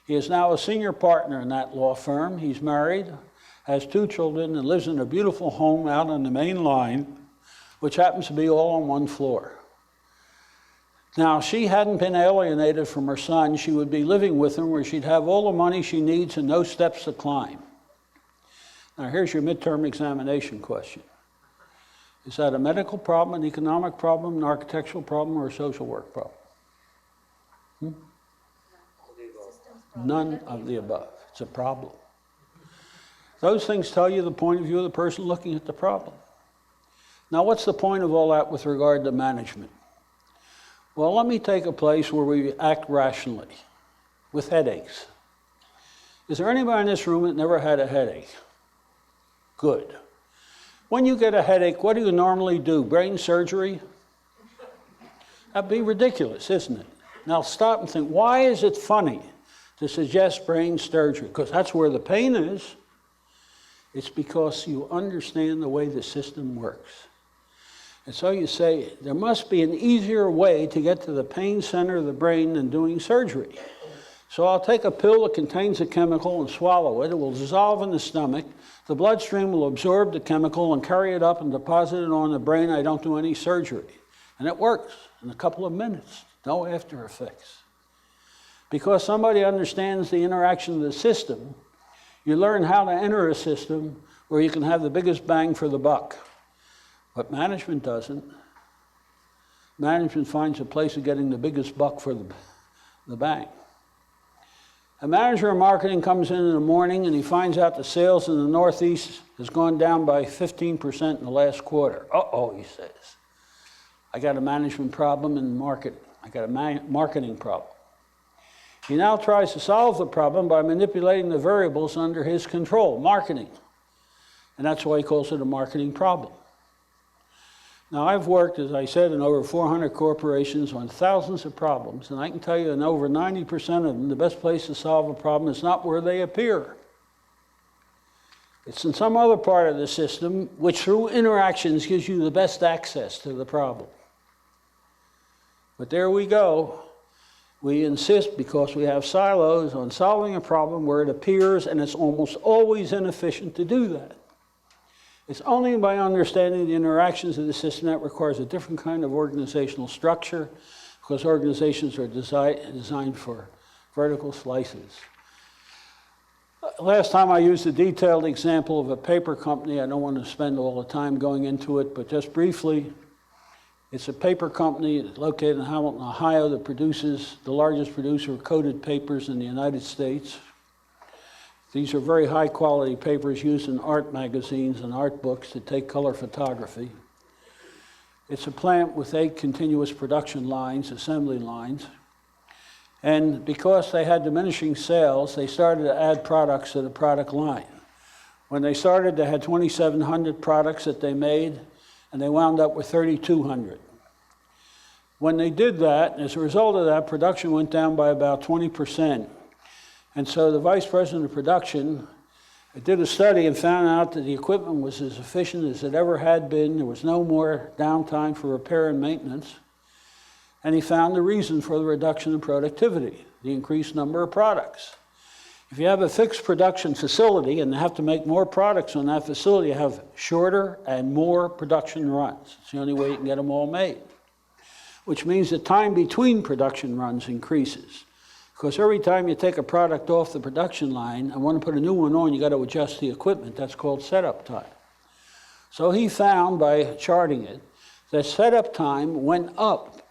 He is now a senior partner in that law firm. He's married, has 2 children, and lives in a beautiful home out on the main line, which happens to be all on 1 floor. Now, if she hadn't been alienated from her son, she would be living with him where she'd have all the money she needs and no steps to climb. Now, here's your midterm examination question. Is that a medical problem, an economic problem, an architectural problem, or a social work problem? None of the above. It's a problem. Those things tell you the point of view of the person looking at the problem. Now, what's the point of all that with regard to management? Well, let me take a place where we act rationally, with headaches. Is there anybody in this room that never had a headache? Good. When you get a headache, what do you normally do? Brain surgery? That'd be ridiculous, isn't it? Now stop and think, why is it funny to suggest brain surgery? Because that's where the pain is. It's because you understand the way the system works. And so you say, there must be an easier way to get to the pain center of the brain than doing surgery. So I'll take a pill that contains a chemical and swallow it. It will dissolve in the stomach. The bloodstream will absorb the chemical and carry it up and deposit it on the brain. I don't do any surgery. And it works in a couple of minutes, no after effects. Because somebody understands the interaction of the system, you learn how to enter a system where you can have the biggest bang for the buck. But management doesn't. Management finds a place of getting the biggest buck for the bang. A manager of marketing comes in the morning and he finds out the sales in the Northeast has gone down by 15% in the last quarter. Uh-oh, he says. I got a management problem in marketing. I got a marketing problem. He now tries to solve the problem by manipulating the variables under his control, marketing. And that's why he calls it a marketing problem. Now, I've worked, as I said, in over 400 corporations on thousands of problems, and I can tell you in over 90% of them, the best place to solve a problem is not where they appear. It's in some other part of the system, which through interactions gives you the best access to the problem. But there we go. We insist, because we have silos, on solving a problem where it appears, and it's almost always inefficient to do that. It's only by understanding the interactions of the system that requires a different kind of organizational structure, because organizations are designed for vertical slices. Last time I used a detailed example of a paper company. I don't want to spend all the time going into it, but just briefly, it's a paper company located in Hamilton, Ohio, that produces the largest producer of coated papers in the United States. These are very high quality papers used in art magazines and art books that take color photography. It's a plant with 8 continuous production lines, assembly lines. And because they had diminishing sales, they started to add products to the product line. When they started, they had 2,700 products that they made, and they wound up with 3,200. When they did that, as a result of that, production went down by about 20%. And so the vice president of production did a study and found out that the equipment was as efficient as it ever had been. There was no more downtime for repair and maintenance. And he found the reason for the reduction in productivity, the increased number of products. If you have a fixed production facility and have to make more products on that facility, you have shorter and more production runs. It's the only way you can get them all made. Which means the time between production runs increases. Because every time you take a product off the production line and want to put a new one on, you got to adjust the equipment. That's called setup time. So he found, by charting it, that setup time went up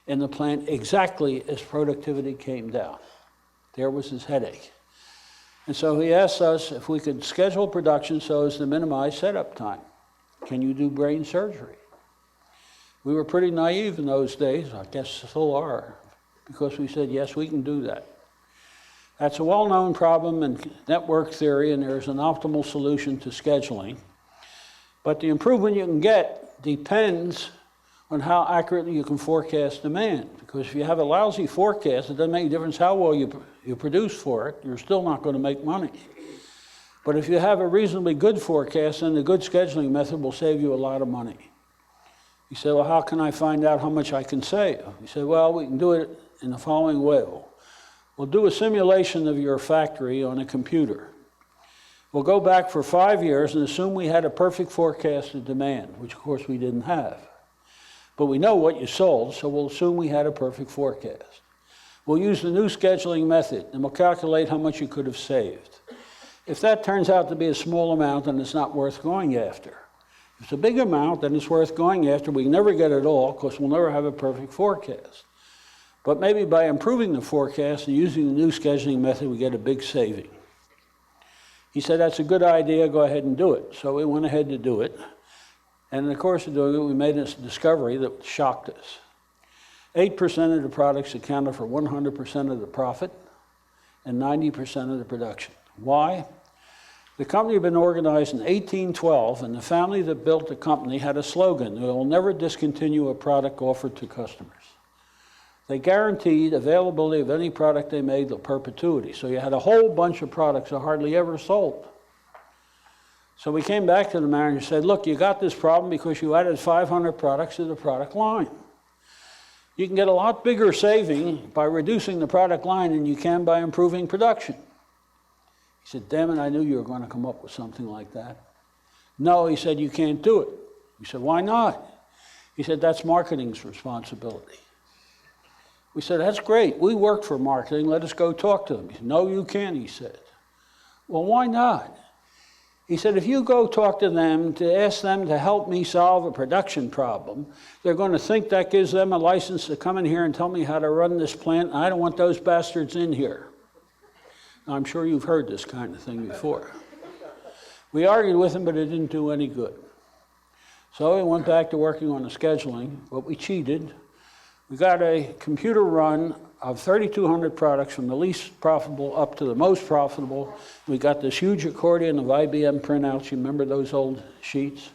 in the plant exactly as productivity came down. There was his headache. And so he asked us if we could schedule production so as to minimize setup time. Can you do brain surgery? We were pretty naive in those days, I guess still are, because we said, yes, we can do that. That's a well-known problem in network theory, and there's an optimal solution to scheduling. But the improvement you can get depends on how accurately you can forecast demand. Because if you have a lousy forecast, it doesn't make a difference how well you produce for it, you're still not going to make money. But if you have a reasonably good forecast, then the good scheduling method will save you a lot of money. You say, well, how can I find out how much I can save? You say, well, we can do it in the following way. We'll do a simulation of your factory on a computer. We'll go back for 5 years and assume we had a perfect forecast of demand, which of course we didn't have. But we know what you sold, so we'll assume we had a perfect forecast. We'll use the new scheduling method, and we'll calculate how much you could have saved. If that turns out to be a small amount, then it's not worth going after. If it's a big amount, then it's worth going after. We can never get it all, because we'll never have a perfect forecast. But maybe by improving the forecast and using the new scheduling method, we get a big saving. He said, that's a good idea, go ahead and do it. So we went ahead to do it. And in the course of doing it, we made this discovery that shocked us. 8% of the products accounted for 100% of the profit and 90% of the production. Why? The company had been organized in 1812, and the family that built the company had a slogan: they will never discontinue a product offered to customers. They guaranteed availability of any product they made to perpetuity. So you had a whole bunch of products that hardly ever sold. So we came back to the manager and said, look, you got this problem because you added 500 products to the product line. You can get a lot bigger saving by reducing the product line than you can by improving production. He said, damn it, I knew you were going to come up with something like that. No, he said, you can't do it. We said, why not? He said, that's marketing's responsibility. We said, that's great. We work for marketing. Let us go talk to them. He said, no, you can't, he said. Well, why not? He said, if you go talk to them to ask them to help me solve a production problem, they're going to think that gives them a license to come in here and tell me how to run this plant, and I don't want those bastards in here. Now, I'm sure you've heard this kind of thing before. We argued with him, but it didn't do any good. So we went back to working on the scheduling, but we cheated. We got a computer run of 3,200 products from the least profitable up to the most profitable. We got this huge accordion of IBM printouts. You remember those old sheets?